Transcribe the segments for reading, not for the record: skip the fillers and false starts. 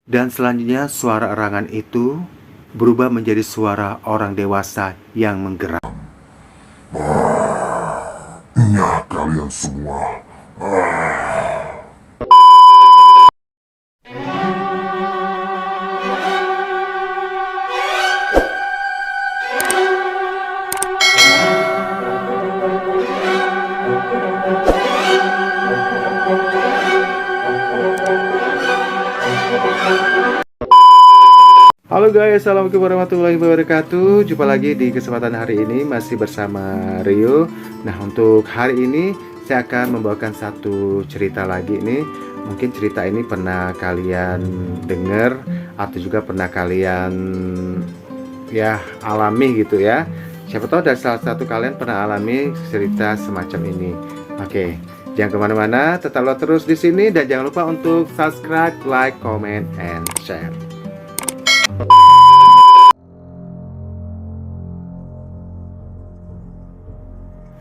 Dan selanjutnya suara erangan itu berubah menjadi suara orang dewasa yang menggeram. Iya kalian semua. Halo guys, assalamualaikum warahmatullahi wabarakatuh. Jumpa lagi di kesempatan hari ini masih bersama Rio. Nah, untuk hari ini saya akan membawakan satu cerita lagi nih. Mungkin cerita ini pernah kalian dengar atau juga pernah kalian alami gitu ya. Siapa tahu dari salah satu kalian pernah alami cerita semacam ini. Oke, jangan kemana-mana, tetaplah terus di sini dan jangan lupa untuk subscribe, like, comment, and share.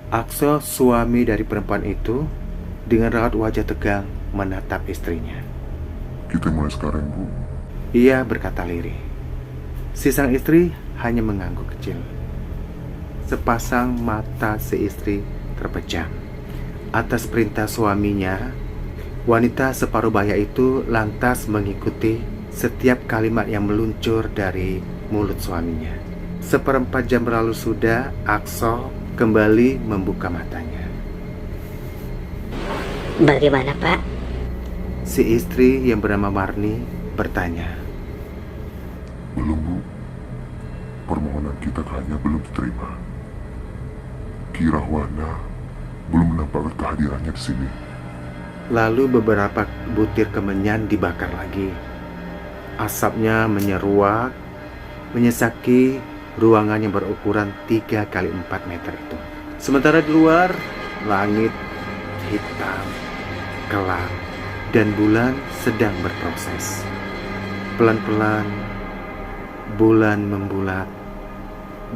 Akso, suami dari perempuan itu, dengan raut wajah tegang menatap istrinya. Kita mulai sekarang, Bu. Ia berkata lirih. Si sang istri hanya mengangguk kecil. Sepasang mata si istri terpejam. Atas perintah suaminya, wanita separuh baya itu lantas mengikuti setiap kalimat yang meluncur dari mulut suaminya. Seperempat jam berlalu sudah, Akso kembali membuka matanya. Bagaimana, Pak? Si istri yang bernama Marni bertanya. Belum, Bu. Permohonan kita hanya belum diterima. Kirahwana belum menampakkan kehadirannya di sini. Lalu beberapa butir kemenyan dibakar lagi. Asapnya menyeruak, menyesaki ruangan yang berukuran 3 kali 4 meter itu. Sementara di luar, langit hitam, gelap, dan bulan sedang berproses. Pelan-pelan, bulan membulat,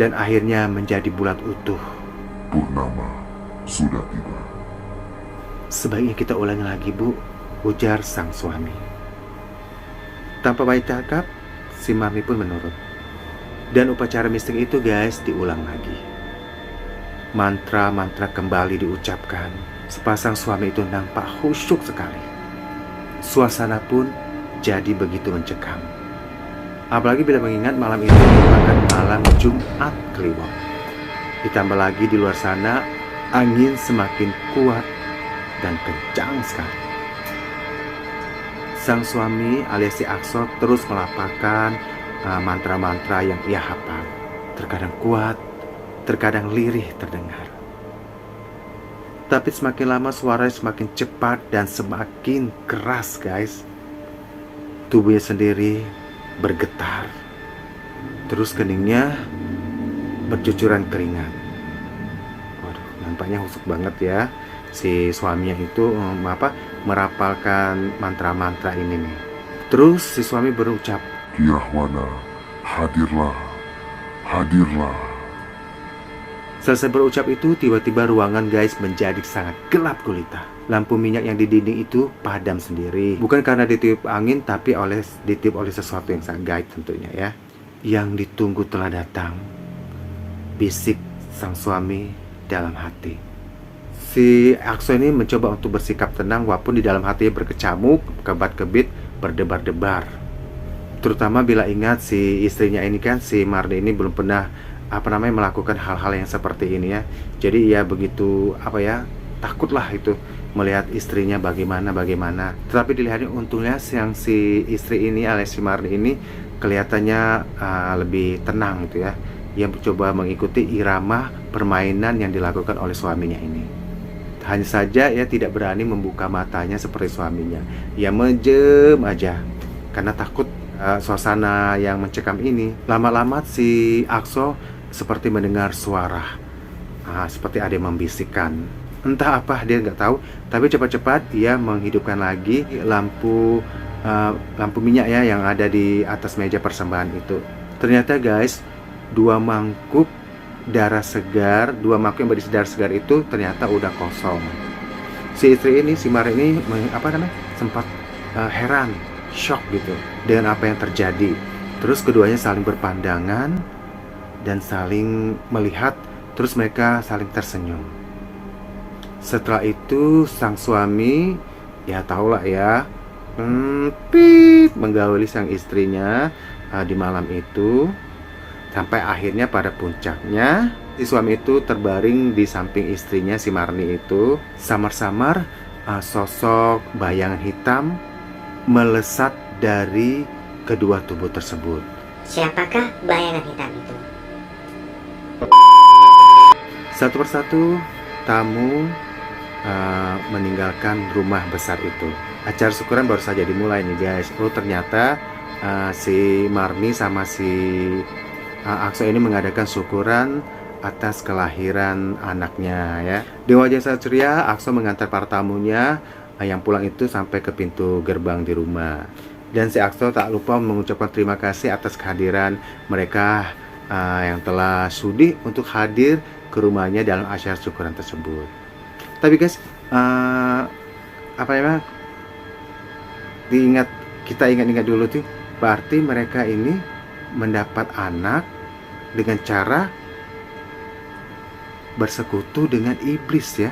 dan akhirnya menjadi bulat utuh. Purnama sudah tiba. Sebaiknya kita ulangi lagi, Bu, ujar sang suami. Tanpa baik cakap, si Marni pun menurut. Dan upacara mistik itu guys diulang lagi. Mantra-mantra kembali diucapkan. Sepasang suami itu nampak khusyuk sekali. Suasana pun jadi begitu mencekam. Apalagi bila mengingat malam itu merupakan malam Jumat Kliwon. Ditambah lagi di luar sana angin semakin kuat dan kencang sekali. Sang suami alias si Akso terus melafalkan mantra-mantra yang ia hafal. Terkadang kuat, terkadang lirih terdengar. Tapi semakin lama suaranya semakin cepat dan semakin keras guys. Tubuhnya sendiri bergetar. Terus keningnya bercucuran keringat. Waduh, nampaknya husuk banget ya. Si suaminya itu merapalkan mantra-mantra ini nih. Terus si suami berucap, Kirahwana, hadirlah, hadirlah. Selesai berucap itu, tiba-tiba ruangan guys menjadi sangat gelap gulita. Lampu minyak yang di dinding itu padam sendiri. Bukan karena ditiup angin, tapi ditiup oleh sesuatu yang sangat gaib tentunya ya. Yang ditunggu telah datang, bisik sang suami dalam hati. Si Akso ini mencoba untuk bersikap tenang walaupun di dalam hatinya berkecamuk, kebat-kebit, berdebar-debar. Terutama bila ingat si istrinya ini kan, si Marni ini belum pernah melakukan hal-hal yang seperti ini ya. Jadi ia begitu takutlah itu melihat istrinya bagaimana. Tetapi dilihatnya untungnya si istri ini alias si Marni ini kelihatannya lebih tenang gitu ya. Ia mencoba mengikuti irama permainan yang dilakukan oleh suaminya ini. Hanya saja ia tidak berani membuka matanya seperti suaminya. Ia menjem aja karena takut suasana yang mencekam ini. Lama-lama si Akso seperti mendengar suara, seperti ada yang membisikkan. Entah apa dia nggak tahu. Tapi cepat-cepat ia menghidupkan lagi lampu minyak ya yang ada di atas meja persembahan itu. Ternyata guys, dua mangkuk yang berisi darah segar itu ternyata udah kosong. Si istri ini, si Mari ini sempat heran. shock gitu dengan apa yang terjadi. Terus keduanya saling berpandangan dan saling melihat, terus mereka saling tersenyum. Setelah itu sang suami, ya tahulah ya, menggauli sang istrinya di malam itu. Sampai akhirnya pada puncaknya si suami itu terbaring di samping istrinya si Marni itu. Samar-samar sosok bayangan hitam melesat dari kedua tubuh tersebut. Siapakah bayangan hitam itu? Satu persatu tamu meninggalkan rumah besar itu. Acara syukuran baru saja dimulai nih guys. Oh ternyata si Marni sama si Akso ini mengadakan syukuran atas kelahiran anaknya ya. Dengan wajah sangat ceria, Akso mengantar para tamunya yang pulang itu sampai ke pintu gerbang di rumah. Dan si Akso tak lupa mengucapkan terima kasih atas kehadiran mereka yang telah sudi untuk hadir ke rumahnya dalam acara syukuran tersebut. Tapi guys, kita ingat dulu tuh, berarti mereka ini mendapat anak dengan cara bersekutu dengan iblis ya.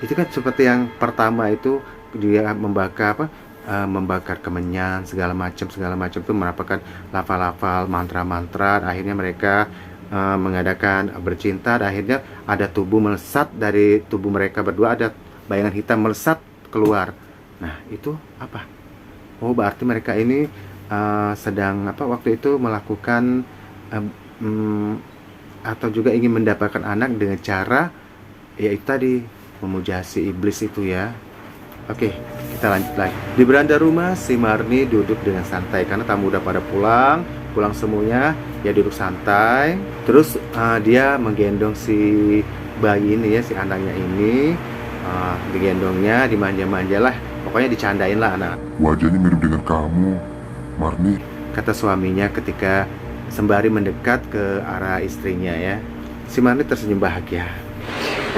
Itu kan seperti yang pertama itu, dia membakar kemenyan segala macam itu, mendapatkan lafal-lafal mantra-mantra. Akhirnya mereka mengadakan bercinta. Akhirnya ada tubuh melesat dari tubuh mereka berdua, ada bayangan hitam melesat keluar. Nah itu apa? Oh berarti mereka ini sedang waktu itu melakukan atau juga ingin mendapatkan anak dengan cara yaitu tadi memuja si iblis itu ya. Oke, kita lanjut lagi. Di beranda rumah si Marni duduk dengan santai karena tamu udah pada pulang semuanya. Ya duduk santai. Terus dia menggendong si bayi ini ya, si anaknya ini. Digendongnya, dimanja-manja lah. Pokoknya dicandain lah anak. Wajahnya mirip dengan kamu, Marni, kata suaminya ketika sembari mendekat ke arah istrinya ya. Si Marni tersenyum bahagia.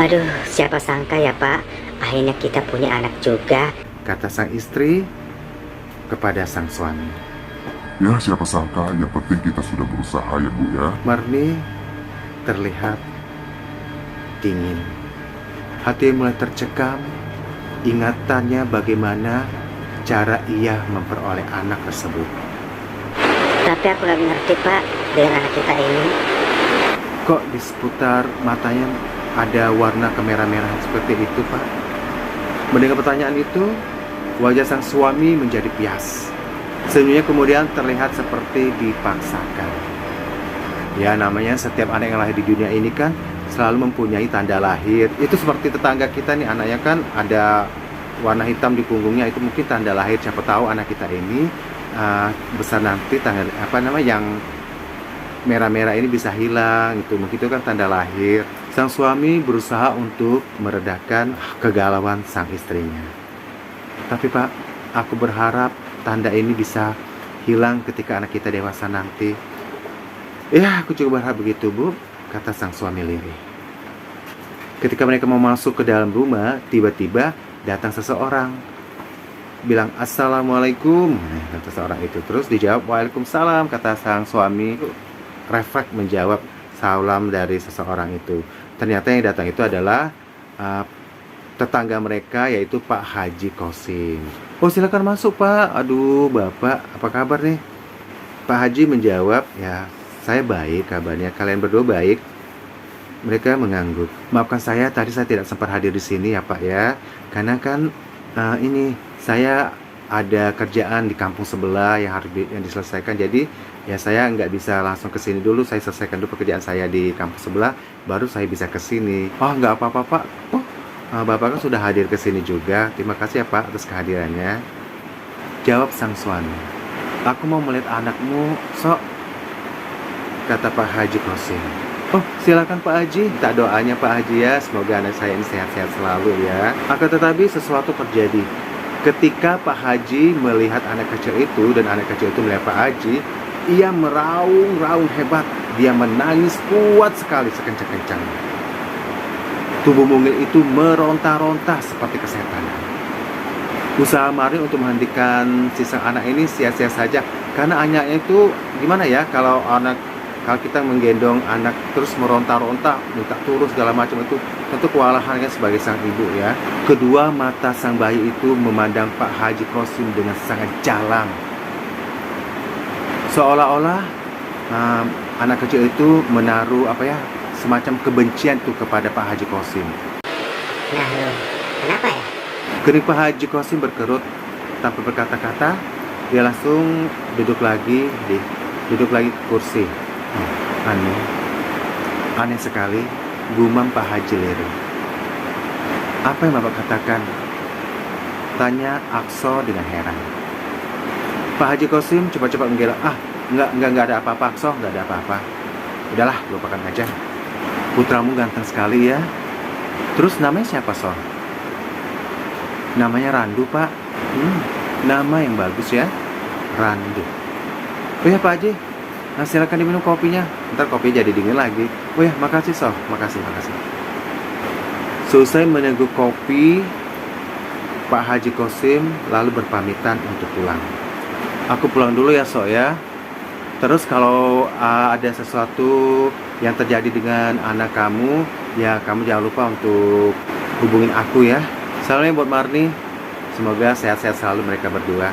Aduh, siapa sangka ya Pak, akhirnya kita punya anak juga, kata sang istri kepada sang suami. Ya siapa sangka, yang penting kita sudah berusaha ya Bu ya. Marni terlihat dingin. Hati mulai tercekam. Ingatannya bagaimana cara ia memperoleh anak tersebut. Tapi aku lagi ngerti Pak dengan anak kita ini. Kok di seputar matanya ada warna kemerah-merahan seperti itu Pak? Mendengar pertanyaan itu, wajah sang suami menjadi pias. Senyumnya kemudian terlihat seperti dipaksakan. Ya namanya setiap anak yang lahir di dunia ini kan selalu mempunyai tanda lahir. Itu seperti tetangga kita nih, anaknya kan ada warna hitam di punggungnya, itu mungkin tanda lahir. Siapa tahu anak kita ini besar nanti tanda yang merah-merah ini bisa hilang itu, mungkin itu kan tanda lahir. Sang suami berusaha untuk meredakan kegalauan sang istrinya. Tapi Pak, aku berharap tanda ini bisa hilang ketika anak kita dewasa nanti. Ya, aku juga berharap begitu Bu, kata sang suami lirih. Ketika mereka mau masuk ke dalam rumah, tiba-tiba datang seseorang. Bilang Assalamualaikum, kata seorang itu. Terus dijawab Waalaikumsalam, kata sang suami. Refleks menjawab salam dari seseorang itu. Ternyata yang datang itu adalah tetangga mereka, yaitu Pak Haji Kosim. Oh silakan masuk Pak. Aduh Bapak, apa kabar nih? Pak Haji menjawab, ya saya baik kabarnya. Kalian berdua baik? Mereka mengangguk. Maafkan saya, tadi saya tidak sempat hadir di sini ya Pak ya. Karena kan ini saya ada kerjaan di kampung sebelah yang harus diselesaikan. Jadi ya saya nggak bisa langsung ke sini dulu. Saya selesaikan dulu pekerjaan saya di kampung sebelah, baru saya bisa ke sini. Oh nggak apa-apa Pak. Oh Bapak kan sudah hadir ke sini juga. Terima kasih ya Pak atas kehadirannya. Jawab sang suami. Aku mau melihat anakmu, Sok, kata Pak Haji Kosim. Oh silakan Pak Haji, minta doanya Pak Haji ya, semoga anak saya ini sehat-sehat selalu ya. Akan tetapi sesuatu terjadi. Ketika Pak Haji melihat anak kecil itu dan anak kecil itu melihat Pak Haji, ia meraung hebat. Dia menangis kuat sekali sekencang-kencangnya. Tubuh mungil itu meronta-ronta seperti kesetanan. Usaha Marni untuk menghentikan si sang anak ini sia-sia saja, karena anaknya itu gimana ya, kalau kita menggendong anak terus meronta-ronta, minta turun segala macam, itu tentu kewalahannya sebagai sang ibu ya. Kedua mata sang bayi itu memandang Pak Haji Kosim dengan sangat jalang, seolah-olah anak kecil itu menaruh semacam kebencian tuh kepada Pak Haji Kosim. Nah loh, kenapa ya? Kening Pak Haji Kosim berkerut tanpa berkata-kata. Dia langsung duduk lagi di kursi. Aneh sekali, gumam Pak Haji Lere. Apa yang Bapak katakan? Tanya Akso dengan heran. Pak Haji Kosim coba-coba menggelak. Enggak ada apa-apa Akso, enggak ada apa-apa. Udahlah, lupakan aja. Putramu ganteng sekali ya. Terus namanya siapa, So? Namanya Randu, Pak. Nama yang bagus ya, Randu. Oh ya Pak Haji, silakan diminum kopinya. Ntar kopinya jadi dingin lagi. Oh ya, makasih So, makasih. Selesai meneguk kopi, Pak Haji Kosim lalu berpamitan untuk pulang. Aku pulang dulu ya So ya. Terus kalau ada sesuatu yang terjadi dengan anak kamu, ya kamu jangan lupa untuk hubungin aku ya. Salamnya buat Marni. Semoga sehat-sehat selalu mereka berdua.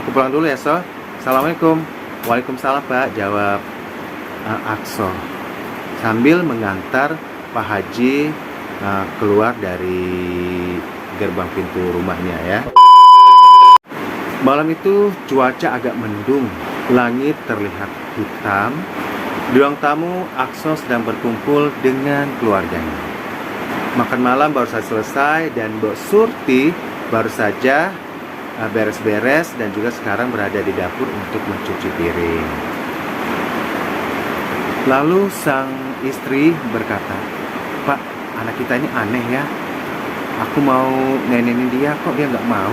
Aku pulang dulu ya So. Assalamualaikum. Waalaikumsalam Pak, jawab Akso sambil mengantar Pak Haji keluar dari gerbang pintu rumahnya ya. Malam itu cuaca agak mendung, langit terlihat hitam. Di ruang tamu, Akso sedang berkumpul dengan keluarganya. Makan malam baru saja selesai dan Mbok Surti baru saja beres-beres dan juga sekarang berada di dapur untuk mencuci piring. Lalu sang istri berkata, Pak, anak kita ini aneh ya. Aku mau nenenin dia, kok dia nggak mau.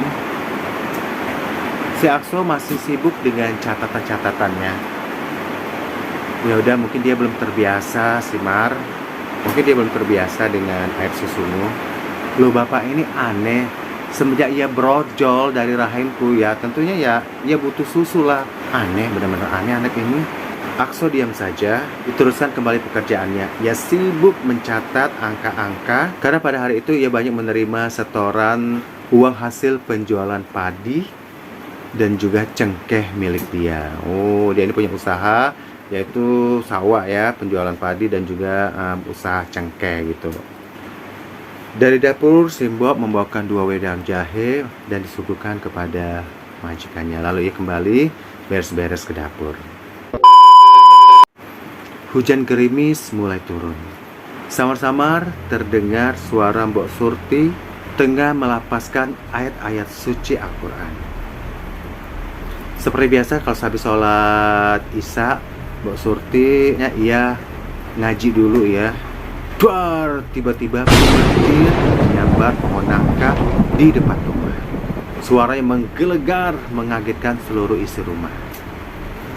Si Akso masih sibuk dengan catatan-catatannya. Ya udah, mungkin dia belum terbiasa si Mar. Mungkin dia belum terbiasa dengan air susumu. Loh Bapak ini aneh. Semenjak ia brojol dari rahimku ya, tentunya ia butuh susu lah. Aneh, benar-benar aneh anak ini. Akso diam saja, diteruskan kembali pekerjaannya. Ia sibuk mencatat angka-angka, karena pada hari itu ia banyak menerima setoran uang hasil penjualan padi dan juga cengkeh milik dia. Oh, dia ini punya usaha, yaitu sawah ya, penjualan padi dan juga usaha cengkeh gitu. Dari dapur, Simbok membawakan 2 wedang jahe dan disuguhkan kepada majikannya. Lalu ia kembali beres-beres ke dapur. Hujan gerimis mulai turun. Samar-samar terdengar suara Mbok Surti tengah melapaskan ayat-ayat suci Al-Quran. Seperti biasa kalau habis sholat Isya, Mbok Surti ia ngaji dulu ya. Duar, tiba-tiba banjir menyambar pohon nangka di depan rumah. Suaranya menggelegar, mengagetkan seluruh isi rumah.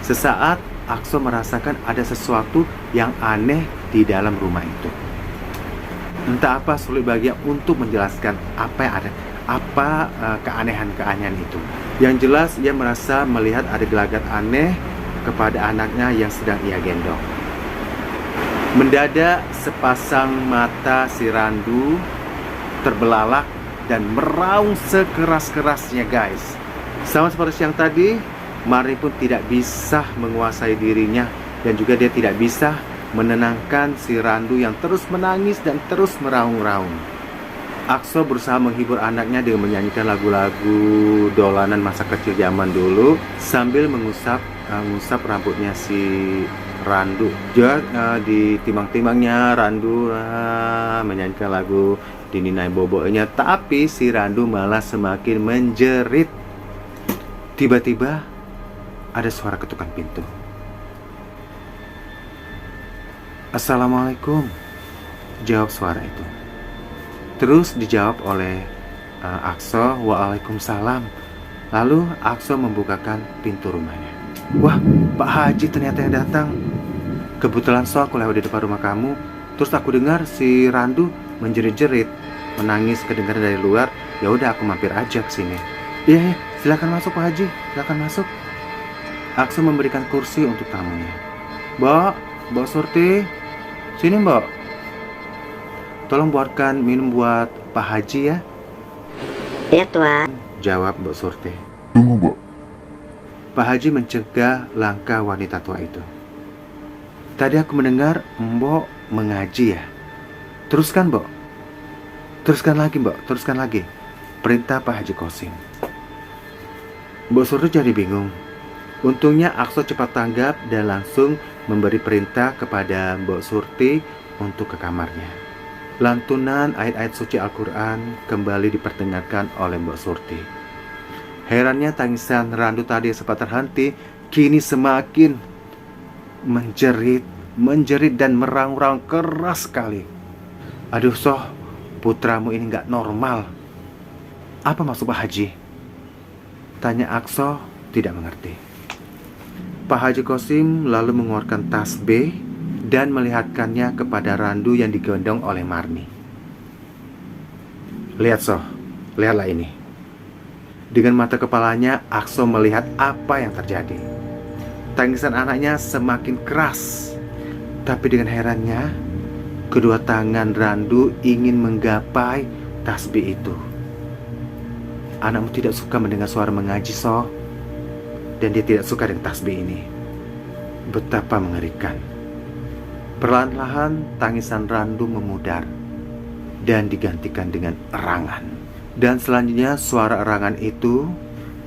Sesaat Akso merasakan ada sesuatu yang aneh di dalam rumah itu. Entah apa, sulit baginya untuk menjelaskan apa yang ada, keanehan-keanehan itu. Yang jelas ia merasa melihat ada gelagat aneh kepada anaknya yang sedang ia gendong. Mendadak sepasang mata si Randu terbelalak dan meraung sekeras-kerasnya guys. Sama seperti siang tadi, Marni pun tidak bisa menguasai dirinya dan juga dia tidak bisa menenangkan si Randu yang terus menangis dan terus meraung-raung. Akso berusaha menghibur anaknya dengan menyanyikan lagu-lagu dolanan masa kecil zaman dulu sambil mengusap rambutnya si Randu. Juga di timang-timangnya Randu menyanyikan lagu dininai boboknya, tapi si Randu malah semakin menjerit. Tiba-tiba ada suara ketukan pintu. Assalamualaikum, jawab suara itu. Terus dijawab oleh Akso, waalaikumsalam. Lalu Akso membukakan pintu rumahnya. Wah, Pak Haji ternyata yang datang. Kebetulan aku lewat di depan rumah kamu. Terus aku dengar si Randu menjerit-jerit, menangis kedengaran dari luar. Ya udah, aku mampir aja ke sini. Iya, silakan masuk Pak Haji, silakan masuk. Akso memberikan kursi untuk tamunya. Mbak Surti, sini Mbak. Tolong buatkan minum buat Pak Haji ya, Ya Tuan. jawab Mbak Surti. Tunggu, Mbak. Pak Haji mencegah langkah wanita tua itu. Tadi aku mendengar Mbok mengaji ya. Teruskan Mbok. Teruskan lagi Mbok, teruskan lagi. Perintah Pak Haji Kosim. Mbok Surti jadi bingung. Untungnya Akso cepat tanggap dan langsung memberi perintah kepada Mbok Surti untuk ke kamarnya. Lantunan ayat-ayat suci Al-Quran kembali diperdengarkan oleh Mbok Surti. Herannya tangisan Randu tadi yang sempat terhenti kini semakin menjerit dan merang-rang keras sekali. Aduh Soh, putramu ini gak normal. Apa maksud Pak Haji? Tanya Akso tidak mengerti. Pak Haji Kosim lalu mengeluarkan tasbih dan melihatkannya kepada Randu yang digendong oleh Marni. Lihat Soh, lihatlah ini. Dengan mata kepalanya, Akso melihat apa yang terjadi. Tangisan anaknya semakin keras. Tapi dengan herannya, kedua tangan Randu ingin menggapai tasbih itu. Anakmu tidak suka mendengar suara mengaji, Soh. Dan dia tidak suka dengan tasbih ini. Betapa mengerikan. Perlahan-lahan tangisan Randu memudar dan digantikan dengan erangan. Dan selanjutnya suara erangan itu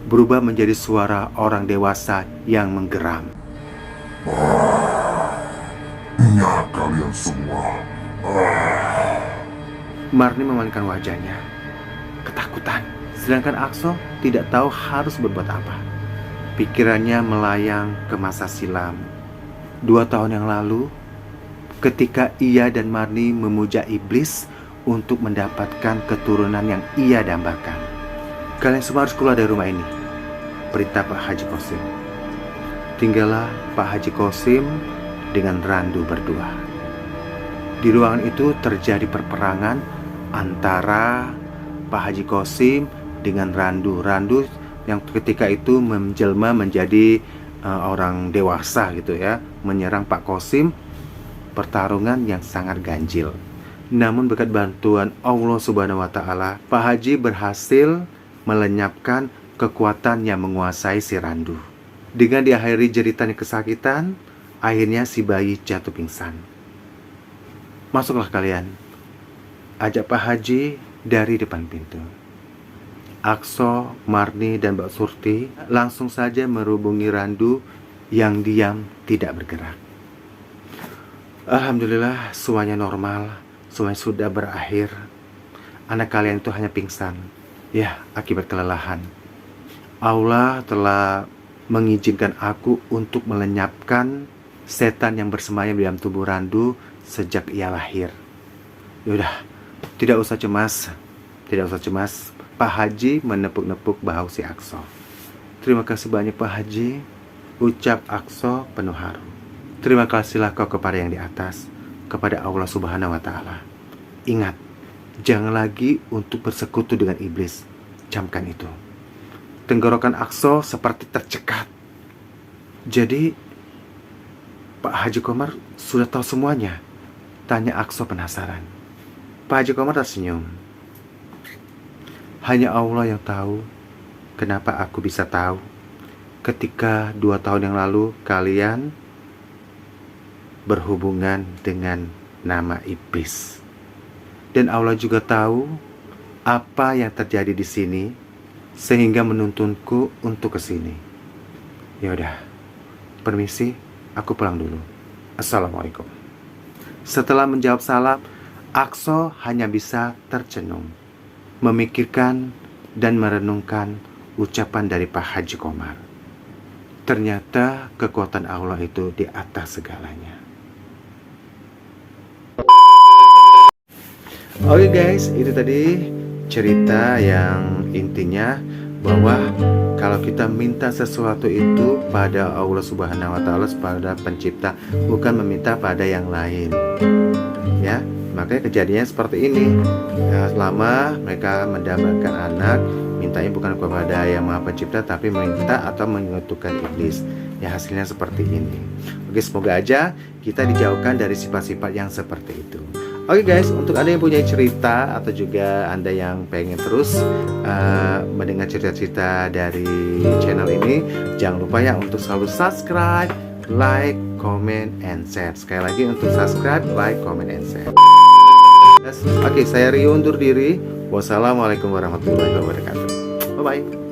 berubah menjadi suara orang dewasa yang menggeram. Ingat kalian semua. Marni memalingkan wajahnya, ketakutan. Sedangkan Akso tidak tahu harus berbuat apa. Pikirannya melayang ke masa silam. 2 tahun yang lalu, ketika ia dan Marni memuja iblis untuk mendapatkan keturunan yang ia dambakan. Kalian semua harus keluar dari rumah ini, perintah Pak Haji Kosim. Tinggallah Pak Haji Kosim dengan Randu berdua. Di ruangan itu terjadi perperangan antara Pak Haji Kosim dengan Randu. Randu yang ketika itu menjelma menjadi orang dewasa gitu ya, menyerang Pak Kosim. Pertarungan yang sangat ganjil. Namun berkat bantuan Allah Subhanahu wa Ta'ala, Pak Haji berhasil melenyapkan kekuatan yang menguasai si Randu. Dengan diakhiri jeritan kesakitan, akhirnya si bayi jatuh pingsan. Masuklah kalian, ajak Pak Haji dari depan pintu. Akso, Marni, dan Mbak Surti langsung saja merubungi Randu yang diam tidak bergerak. Alhamdulillah semuanya normal. Semuanya sudah berakhir. Anak kalian itu hanya pingsan, ya, akibat kelelahan. Allah telah mengizinkan aku untuk melenyapkan setan yang bersemayam di dalam tubuh Randu sejak ia lahir. Yaudah, tidak usah cemas. Pak Haji menepuk-nepuk bahu si Akso. Terima kasih banyak Pak Haji, ucap Akso penuh haru. Terima kasihlah kau kepada yang di atas, kepada Allah Subhanahu wa Ta'ala. Ingat, jangan lagi untuk bersekutu dengan iblis. Camkan itu. Tenggorokan Akso seperti tercekat. Jadi Pak Haji Komar sudah tahu semuanya? Tanya Akso penasaran. Pak Haji Komar tersenyum. Hanya Allah yang tahu kenapa aku bisa tahu ketika 2 tahun yang lalu kalian berhubungan dengan nama iblis. Dan Allah juga tahu apa yang terjadi di sini sehingga menuntunku untuk ke sini. Ya udah, permisi, aku pulang dulu. Assalamualaikum. Setelah menjawab salam, Akso hanya bisa tercenung, memikirkan dan merenungkan ucapan dari Pak Haji Komar. Ternyata kekuatan Allah itu di atas segalanya. Oke guys, itu tadi cerita yang intinya bahwa kalau kita minta sesuatu itu pada Allah Subhanahu wa Ta'ala, pada pencipta, bukan meminta pada yang lain. Ya, Makanya kejadiannya seperti ini. Selama mereka mendambakan anak, mintanya bukan kepada Yang Maha Pencipta, tapi minta atau menyekutukan iblis. Ya hasilnya seperti ini. Oke, semoga aja kita dijauhkan dari sifat-sifat yang seperti itu. Oke guys, untuk Anda yang punya cerita atau juga Anda yang pengen terus mendengar cerita-cerita dari channel ini, jangan lupa ya untuk selalu subscribe, like, comment, and share. Sekali lagi untuk subscribe, like, comment, and share. Oke, saya Rio undur diri. Wassalamualaikum warahmatullahi wabarakatuh. Bye-bye.